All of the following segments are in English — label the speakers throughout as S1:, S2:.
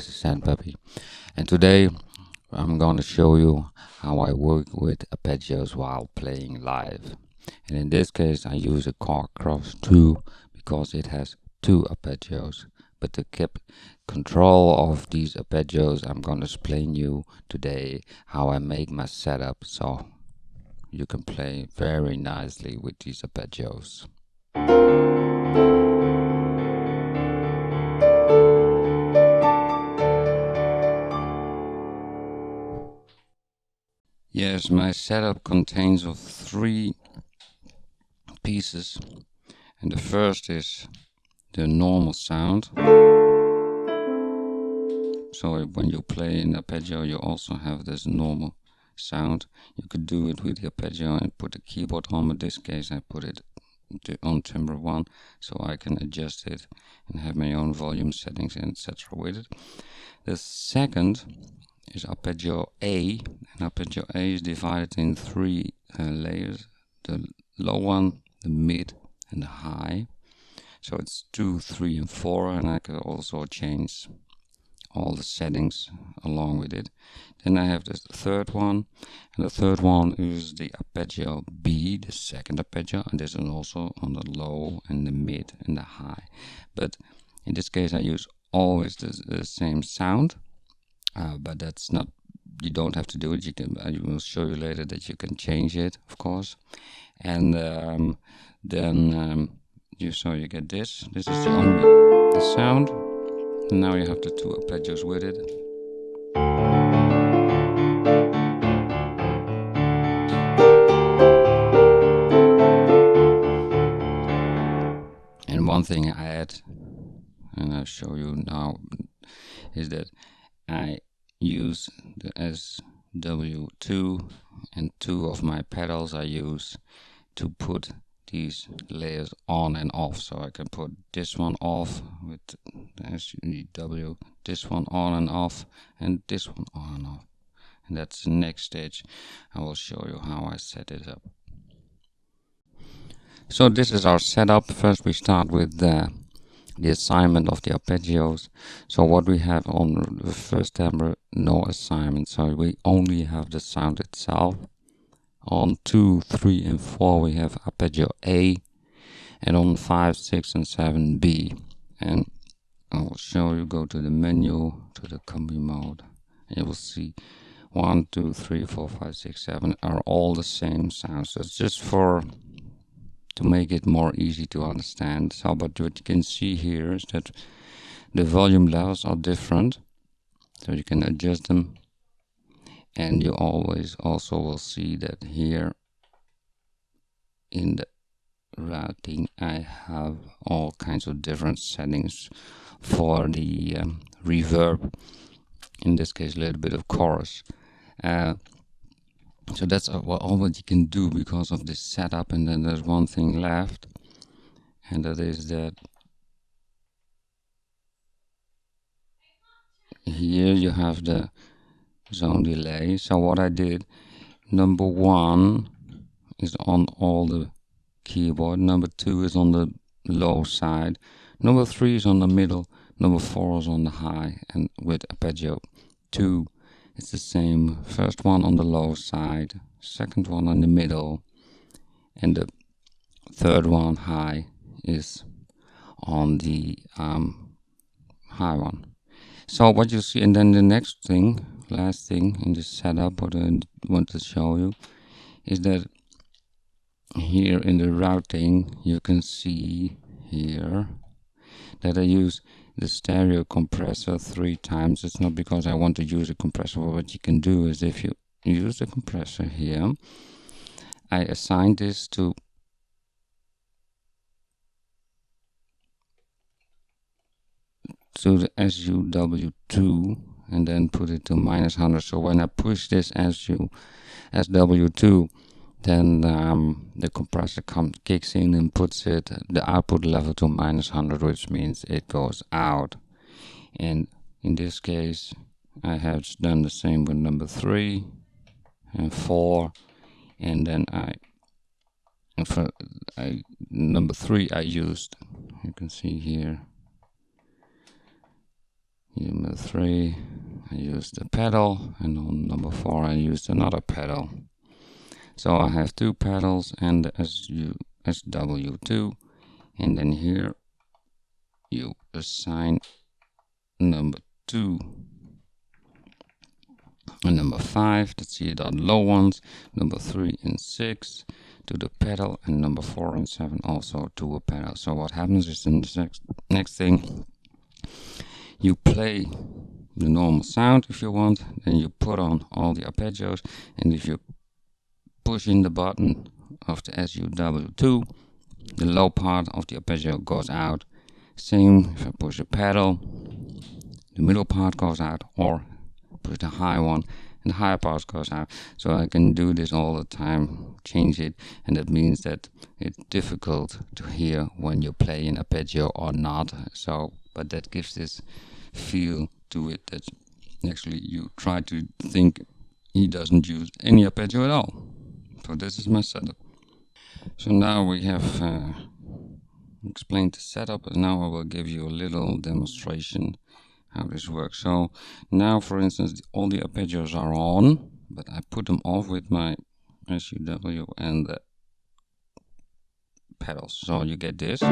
S1: this is Puppy, and today I'm going to show you how I work with arpeggios while playing live. And in this case I use a KORG KROSS 2 because it has two arpeggios. But to keep control of these arpeggios, I'm going to explain you today how I make my setup so you can play very nicely with these arpeggios. Yes, my setup contains of three pieces, and the first is the normal sound. So when you play an arpeggio, you also have this normal sound. You could do it with the arpeggio and put the keyboard on. In this case, I put it on timbre 1, so I can adjust it and have my own volume settings and etc. with it. The second is Arpeggio A, and Arpeggio A is divided in three layers: the low one, the mid, and the high. So it's 2, 3, and 4, and I can also change all the settings along with it. Then I have the third one, and the third one is the Arpeggio B, the second arpeggio, and this is also on the low and the mid and the high. But in this case I use always the same sound. But that's not, you don't have to do it. You can, I will show you later that you can change it, of course. And then you get this. This is the sound. And now you have the two arpeggios with it. And one thing I add, and I'll show you now, is that I use the SW2, and two of my pedals I use to put these layers on and off. So I can put this one off with the SW, this one on and off, and this one on and off. And that's the next stage. I will show you how I set it up. So this is our setup. First we start with the assignment of the arpeggios. So what we have on the first timbre, no assignment, so we only have the sound itself. On 2, 3, and 4 we have Arpeggio A, and on 5, 6, and 7 B. And I will show you, go to the menu, to the combi mode, and you will see 1, 2, 3, 4, 5, 6, 7 are all the same sounds. So it's just to make it more easy to understand. So, but what you can see here is that the volume levels are different, so you can adjust them, and you always also will see that here in the routing I have all kinds of different settings for the reverb, in this case a little bit of chorus. So that's all what you can do because of this setup. And then there's one thing left, and that is that here you have the zone delay. So what I did, number 1 is on all the keyboard, number 2 is on the low side, number 3 is on the middle, number 4 is on the high. And with Arpeggio 2 it's the same. First one on the low side, second one on the middle, and the third one high is on the high one. So what you see, and then the next thing, last thing in this setup, what I want to show you is that here in the routing you can see here that I use the stereo compressor 3 times. It's not because I want to use a compressor. What you can do is, if you use the compressor here, I assign this to the SW2 and then put it to -100. So when I push this SW2, then the compressor kicks in and puts the output level to -100, which means it goes out. And in this case I have done the same with number 3 and 4, and then number 3 I used, you can see here, Number 3, I used the pedal, and on number 4 I used another pedal. So I have 2 pedals and the SW2, and then here you assign number 2 and number 5, that's the low ones, number 3 and 6 to the pedal, and number 4 and 7 also to a pedal. So what happens is, in the next thing, you play the normal sound if you want, then you put on all the arpeggios, and if you push in the button of the SW2, the low part of the arpeggio goes out. Same if I push a pedal, the middle part goes out, or push the high one and the higher part goes out. So I can do this all the time, change it, and that means that it's difficult to hear when you play an arpeggio or not. So, but that gives this feel to it that actually you try to think he doesn't use any arpeggio at all. So this is my setup. So now we have explained the setup, and now I will give you a little demonstration how this works. So now, for instance, all the arpeggios are on, but I put them off with my SW and the pedals. So you get this. In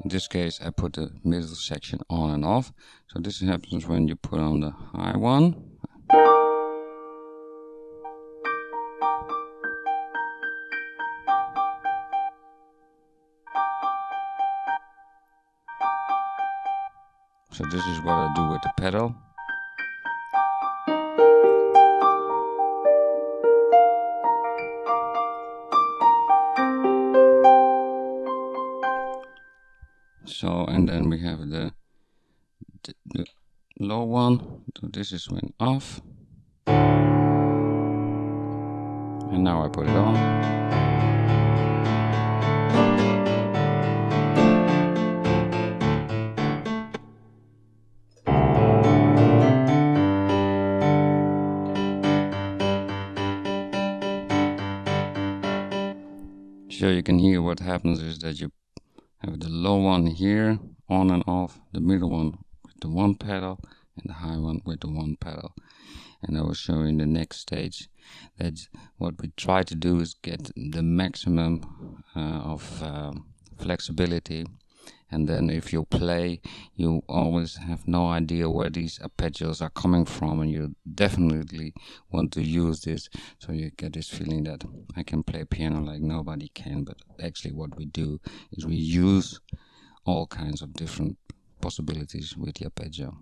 S1: this case, I put the middle section on and off. So this happens when you put on the high one. So this is what I do with the pedal. So, and then we have the low one. So this is when off. And now I put it on. So you can hear what happens is that you have the low one here on and off, the middle one with the one pedal, and the high one with the one pedal. And I will show you in the next stage that what we try to do is get the maximum of flexibility. And then if you play, you always have no idea where these arpeggios are coming from, and you definitely want to use this, so you get this feeling that I can play piano like nobody can. But actually what we do is we use all kinds of different possibilities with the arpeggio.